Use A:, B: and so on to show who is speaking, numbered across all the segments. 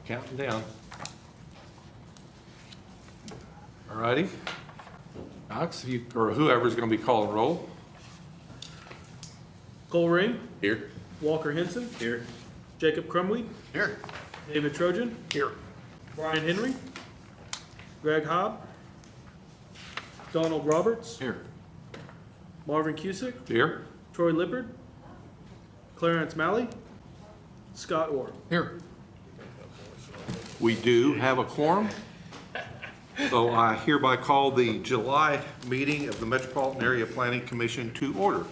A: Counting down. All righty. Alex, if you, or whoever's going to be calling roll.
B: Cole Ring,
A: Here.
B: Walker Henson,
A: Here.
B: Jacob Crumweed,
A: Here.
B: David Trojan,
A: Here.
B: Brian Henry, Greg Hobb, Donald Roberts,
A: Here.
B: Marvin Cusick,
A: Here.
B: Troy Lippard, Clarence Malley, Scott Orr.
A: Here. We do have a quorum. So I hereby call the July meeting of the Metropolitan Area Planning Commission to order.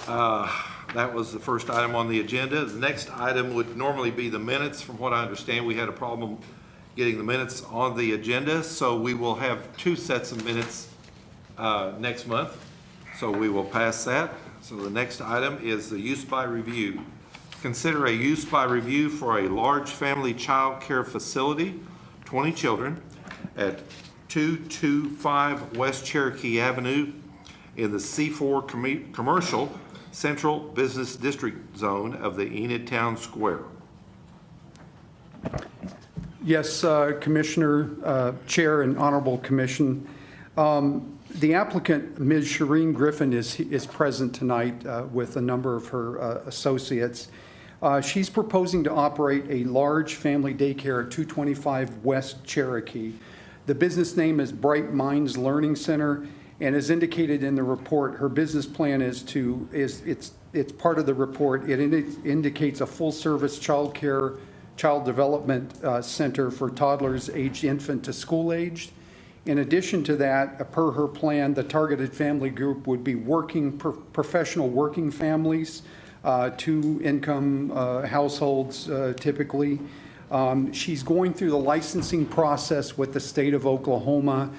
A: That was the first item on the agenda. The next item would normally be the minutes. From what I understand, we had a problem getting the minutes on the agenda, so we will have two sets of minutes next month. So we will pass that. So the next item is the use by review. Consider a use by review for a large family child care facility, 20 children, at 225 West Cherokee Avenue in the C4 Commercial Central Business District Zone of the Enid Town Square.
C: Yes, Commissioner, Chair, and Honorable Commission. The applicant, Ms. Shireen Griffin, is present tonight with a number of her associates. She's proposing to operate a large family daycare at 225 West Cherokee. The business name is Bright Minds Learning Center, and as indicated in the report, her business plan it's part of the report. It indicates a full-service child development center for toddlers aged infant to school-aged. In addition to that, per her plan, the targeted family group would be professional working families, two-income households typically. She's going through the licensing process with the state of Oklahoma,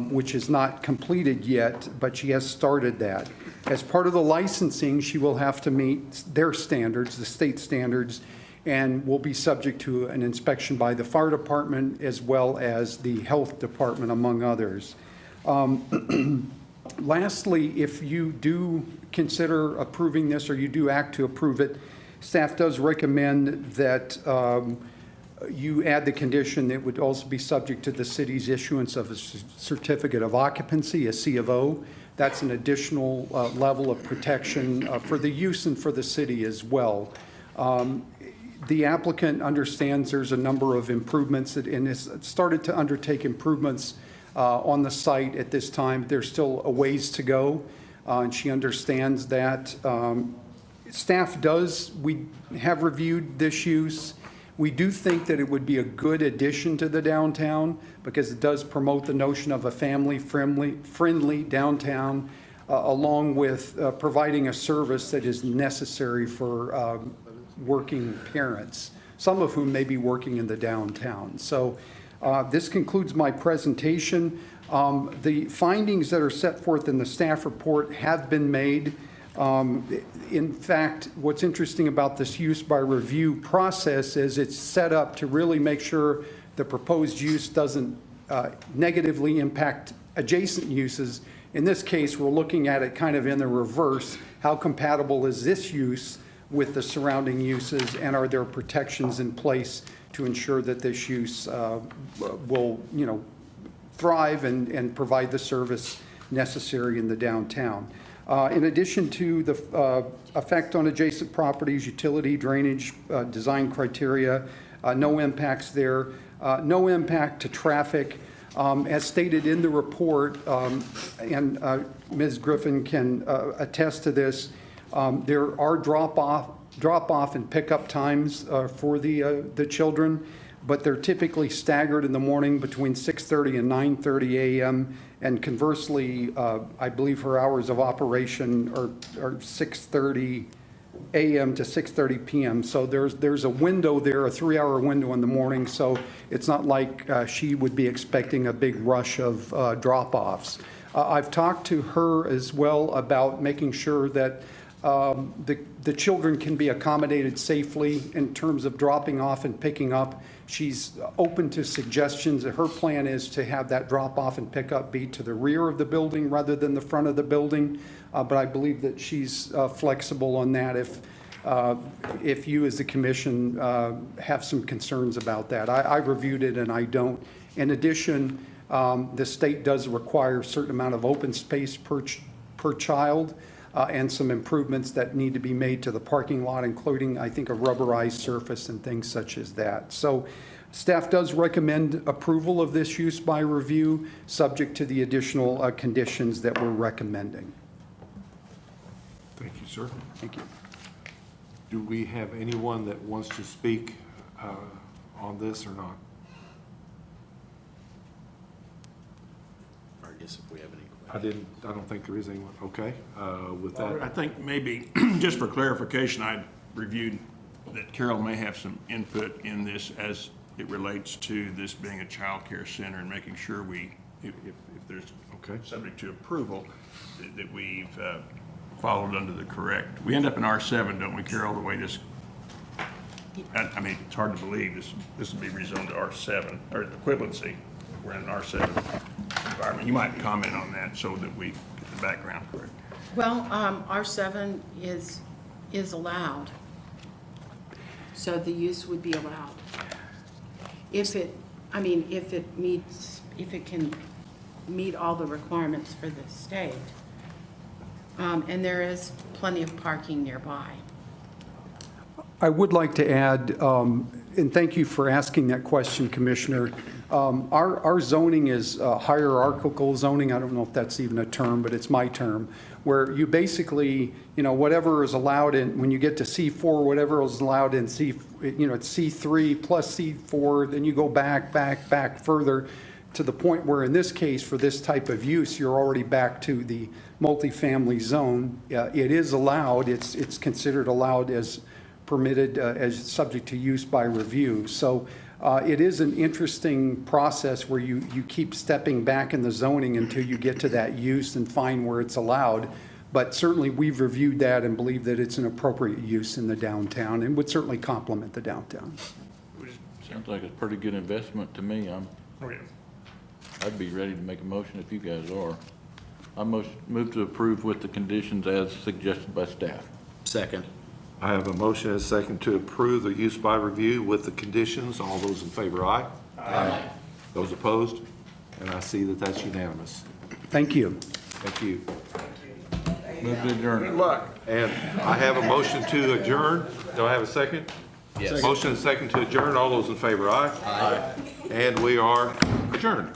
C: which is not completed yet, but she has started that. As part of the licensing, she will have to meet their standards, the state standards, and will be subject to an inspection by the fire department as well as the health department, among others. Lastly, if you do consider approving this or you do act to approve it, staff does recommend that you add the condition that it would also be subject to the city's issuance of a certificate of occupancy, a C of O. That's an additional level of protection for the use and for the city as well. The applicant understands there's a number of improvements and has started to undertake improvements on the site at this time. There's still a ways to go, and she understands that. We have reviewed this use. We do think that it would be a good addition to the downtown because it does promote the notion of a family-friendly downtown, along with providing a service that is necessary for working parents, some of whom may be working in the downtown. So this concludes my presentation. The findings that are set forth in the staff report have been made. In fact, what's interesting about this use by review process is it's set up to really make sure the proposed use doesn't negatively impact adjacent uses. In this case, we're looking at it kind of in the reverse. How compatible is this use with the surrounding uses, and are there protections in place to ensure that this use will, thrive and provide the service necessary in the downtown. In addition to the effect on adjacent properties, utility, drainage, design criteria, no impacts there, no impact to traffic. As stated in the report, and Ms. Griffin can attest to this, there are drop-off and pickup times for the children, but they're typically staggered in the morning between 6:30 and 9:30 a.m. And conversely, I believe her hours of operation are 6:30 a.m. to 6:30 p.m. So there's a window there, a 3-hour window in the morning. So it's not like she would be expecting a big rush of drop-offs. I've talked to her as well about making sure that the children can be accommodated safely in terms of dropping off and picking up. She's open to suggestions. Her plan is to have that drop off and pickup be to the rear of the building rather than the front of the building. But I believe that she's flexible on that if if you as the commission have some concerns about that. I reviewed it and I don't. In addition, the state does require a certain amount of open space per child and some improvements that need to be made to the parking lot, including, I think, a rubberized surface and things such as that. So staff does recommend approval of this use by review, subject to the additional conditions that we're recommending.
A: Thank you, sir.
C: Thank you.
A: Do we have anyone that wants to speak on this or not?
D: I guess if we have any questions.
A: I don't think there is anyone. Okay, with
E: I
A: that,
E: think maybe, just for clarification, I reviewed that Carol may have some input in this as it relates to this being a child care center and making sure we, if there's,
A: Okay.
E: subject to approval, that we've followed under the correct. We end up in R7, don't we, Carol, the way this, I mean, it's hard to believe this would be rezoned to R7, or equivalency. We're in an R7 environment. You might comment on that so that we get the background correct.
F: Well, R7 is allowed, so the use would be allowed. If it can meet all the requirements for the state. And there is plenty of parking nearby.
C: I would like to add, and thank you for asking that question, Commissioner. Our zoning is hierarchical zoning. I don't know if that's even a term, but it's my term, where you basically, whatever is allowed in, when you get to C4, whatever is allowed in it's C3 plus C4, then you go back further to the point where, in this case, for this type of use, you're already back to the multifamily zone. It is allowed. It's considered allowed as permitted, as subject to use by review. So it is an interesting process where you keep stepping back in the zoning until you get to that use and find where it's allowed. But certainly, we've reviewed that and believe that it's an appropriate use in the downtown and would certainly complement the downtown.
G: Sounds like a pretty good investment to me.
E: Oh, yeah.
G: I'd be ready to make a motion if you guys are. I move to approve with the conditions as suggested by staff.
D: Second.
A: I have a motion and a second to approve the use by review with the conditions. All those in favor, aye? Aye. Those opposed? And I see that that's unanimous.
C: Thank you.
A: Thank you.
G: Move to adjourn.
E: Good luck.
A: And I have a motion to adjourn. Do I have a second?
D: Yes.
A: Motion and second to adjourn. All those in favor, aye? Aye. And we are adjourned.